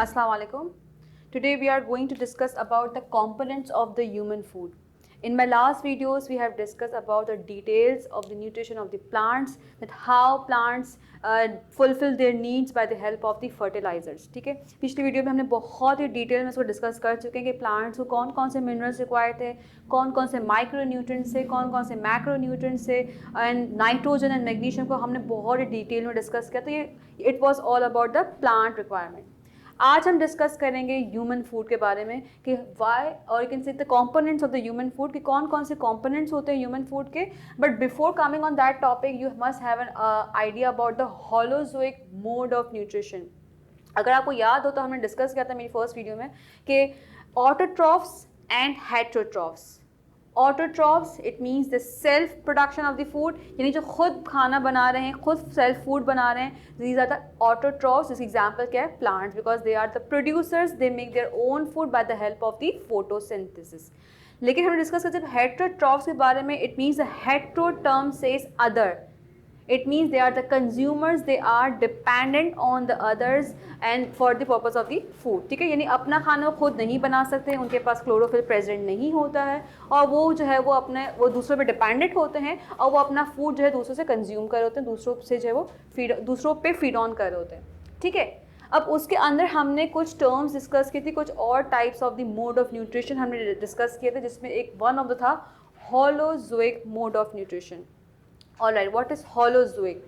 Assalamu alaikum. Today we are going to discuss about the components of the human food. In my last videos we have discussed about the details of the nutrition of the plants, that how plants fulfill their needs by the help of the fertilizers. ठीक है, पिछली video में हमने बहुत ही detail में इसको discuss कर चुके हैं कि प्लांट्स को कौन कौन से मिनरल्स रिक्वायर्ड थे, कौन कौन से माइक्रो न्यूट्रिएंट्स से, कौन कौन से मैक्रो न्यूट्रिएंट्स से, एंड नाइट्रोजन एंड मैग्नीशियम को हमने बहुत ही डिटेल में डिस्कस किया. तो ये it was all about the plant requirement. आज हम डिस्कस करेंगे ह्यूमन फूड के बारे में कि वाई और you can say the components of the human food, कि कौन कौन से कंपोनेंट्स होते हैं ह्यूमन फूड के. But before coming on that topic you must have an idea about the holozoic mode of nutrition. अगर आपको याद हो तो हमने डिस्कस किया था मेरी फर्स्ट वीडियो में कि autotrophs and heterotrophs. Autotrophs it means the self production of the food, यानी जो खुद खाना बना रहे हैं, खुद सेल्फ फूड बना रहे हैं. These are the autotrophs. इसकी एग्जाम्पल क्या है? Plants, because they are the producers, they make their own food by the help of the photosynthesis. लेकिन हमने डिस्कस किया जब हेटेरोट्रॉफ्स के बारे में, it means the hetero term says other. It means they are the consumers, they are dependent on the others and for the purpose of the food. ठीक है, यानी अपना खाना वो खुद नहीं बना सकते, उनके पास क्लोरोफिल प्रेजेंट नहीं होता है और वो जो है वो दूसरों पे डिपेंडेंट होते हैं और वो अपना फूड जो है दूसरों से कंज्यूम कर रहे होते हैं, दूसरों से जो है वो दूसरों पे फीड ऑन कर रहे होते हैं. ठीक है, अब उसके अंदर हमने कुछ टर्म्स डिस्कस की थी, कुछ और types of the mode of nutrition हमने डिस्कस किए थे, जिसमें एक वन ऑफ द था holozoic mode of nutrition. Alright, what is holozoic?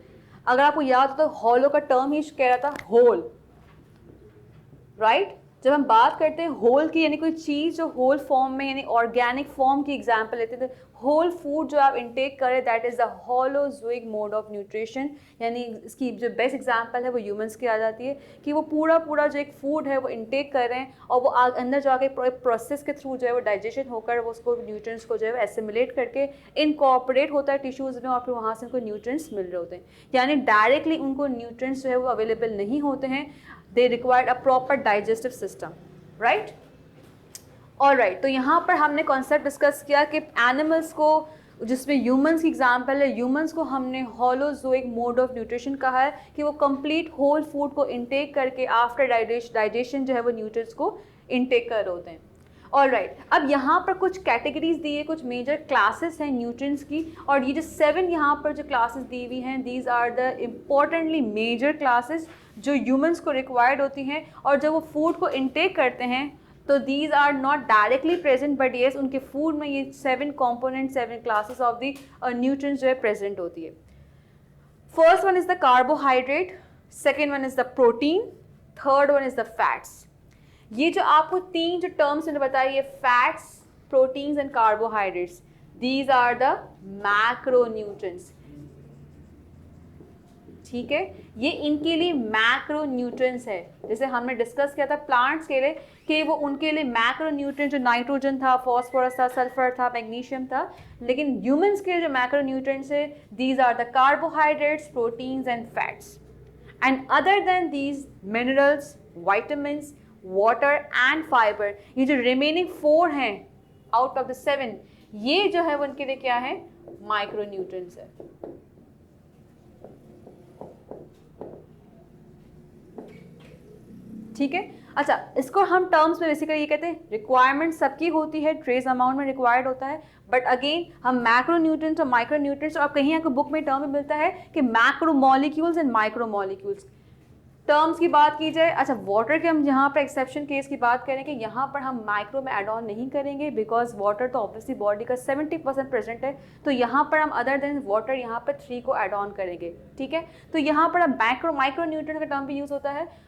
अगर आपको याद हो तो होलो का टर्म ही कह रहा था होल, राइट? जब हम बात करते हैं होल की, यानी कोई चीज़ जो होल फॉर्म में यानी ऑर्गेनिक फॉर्म की एग्जांपल लेते थे, होल फूड जो आप इंटेक करें that is the holozoic mode of nutrition. यानी इसकी जो बेस्ट एग्जांपल है वो ह्यूमंस की आ जाती है कि वो पूरा जो एक फूड है वो इंटेक कर रहे हैं और वो अंदर जाके प्रोसेस के थ्रू जो है वो डाइजेशन होकर वो उसको न्यूट्रिएंट्स को जो है एसिमुलेट करके इनकॉर्पोरेट होता है टिश्यूज़ में और फिर वहाँ से उनको न्यूट्रिएंट्स मिल रहे होते हैं. यानी डायरेक्टली उनको न्यूट्रिएंट्स जो है वो अवेलेबल नहीं होते हैं. They required a proper digestive system, right? Alright, तो यहाँ पर हमने कॉन्सेप्ट डिस्कस किया कि एनिमल्स को, जिसमें ह्यूमंस की एग्जांपल है, ह्यूमंस को हमने होलोजोइक मोड ऑफ न्यूट्रिशन कहा है कि वो कंप्लीट होल फूड को इंटेक करके आफ्टर डाइजेशन जो है वो न्यूट्रिएंट्स को इंटेक कर रहे होते हैं. ऑलराइट, अब यहाँ पर कुछ कैटेगरीज दी है, कुछ मेजर क्लासेस हैं न्यूट्रिएंट्स की, और ये जो 7 यहाँ पर जो क्लासेस दी हुई हैं, these are the importantly major classes जो ह्यूमंस को रिक्वायर्ड होती हैं. और जब वो फूड को इंटेक करते हैं तो these are not directly present, but yes उनके फूड में ये 7 component, 7 classes of the nutrients जो है प्रेजेंट होती है. First one is the carbohydrate, second one is the protein, third one is the fats. ये जो आपको 3 जो टर्म्स मैंने बताई है, fats, proteins and carbohydrates, these are the macro nutrients. ठीक है, ये इनके लिए मैक्रो न्यूट्रिएंट्स है. जैसे हमने डिस्कस किया था प्लांट्स के लिए कि वो उनके लिए मैक्रो न्यूट्रिएंट जो नाइट्रोजन था, फॉस्फोरस था, सल्फर था, मैग्नीशियम था. लेकिन ह्यूमंस के लिए जो मैक्रो न्यूट्रिएंट्स है, these are the carbohydrates, proteins and fats. And other than these minerals, vitamins, water and fibre, ये जो रिमेनिंग 4 हैं आउट ऑफ द 7, ये जो है वो उनके लिए क्या है? माइक्रो न्यूट्रिएंट्स है. ठीक है, अच्छा, इसको हम टर्म्स में बेसिकली ये कहते हैं, रिक्वायरमेंट सबकी होती है, ट्रेस अमाउंट में रिक्वायर्ड होता है, बट अगेन हम मैक्रो न्यूट्रिएंट्स और माइक्रो न्यूट्रिएंट्स, और कहीं आपको बुक में टर्म में मिलता है कि macro molecules and micro molecules. Terms की बात की जाए, अच्छा वाटर के हम यहाँ पर एक्सेप्शन केस की बात करें कि यहाँ पर हम माइक्रो में एड ऑन नहीं करेंगे, बिकॉज वाटर तो ऑब्वियसली बॉडी का 70% प्रेजेंट है. तो यहाँ पर हम अदर देन वाटर यहाँ पर 3 को एड ऑन करेंगे. ठीक है, तो यहाँ पर हम माइक्रो न्यूट्रिएंट का टर्म भी यूज़ होता है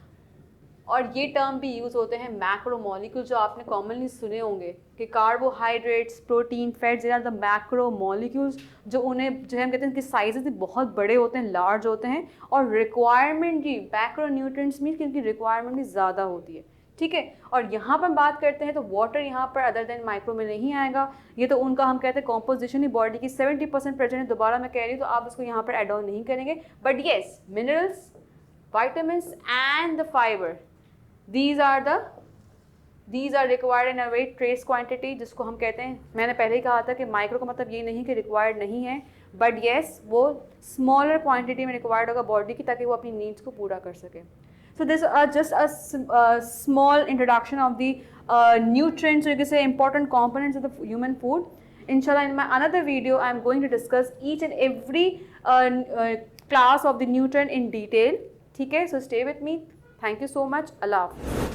और ये टर्म भी यूज़ होते हैं मैक्रो मॉलिक्यूल, जो आपने कॉमनली सुने होंगे कि carbohydrates, protein, fats, they are the macro molecules, जो उन्हें जो हम कहते हैं कि साइजेस भी बहुत बड़े होते हैं, लार्ज होते हैं, और रिक्वायरमेंट भी मैक्रो न्यूट्रिएंट्स मीन कि उनकी रिक्वायरमेंट भी ज़्यादा होती है. ठीक है, और यहाँ पर बात करते हैं तो वाटर यहाँ पर अदर देन माइक्रो में नहीं आएगा. ये तो उनका हम कहते हैं कॉम्पोजिशन ही बॉडी की 70% प्रेजेंट है. दोबारा मैं कह रही हूँ, तो आप इसको यहाँ पर एड ऑन नहीं करेंगे. But yes, minerals, vitamins and the fibre, these are required in a very trace quantity, जिसको हम कहते हैं, मैंने पहले ही कहा था कि माइक्रो का मतलब ये नहीं कि रिक्वायर्ड नहीं है, बट येस वो स्मॉलर क्वांटिटी में रिक्वायर्ड होगा बॉडी की, ताकि वो अपनी नीड्स को पूरा कर सके. So this are just a small introduction of the nutrients, or you can say important components of the human food. Inshallah, in my another video, I am going to discuss each and every class of the nutrient in detail. Okay, so stay with me. Thank you so much. Allah Hafiz.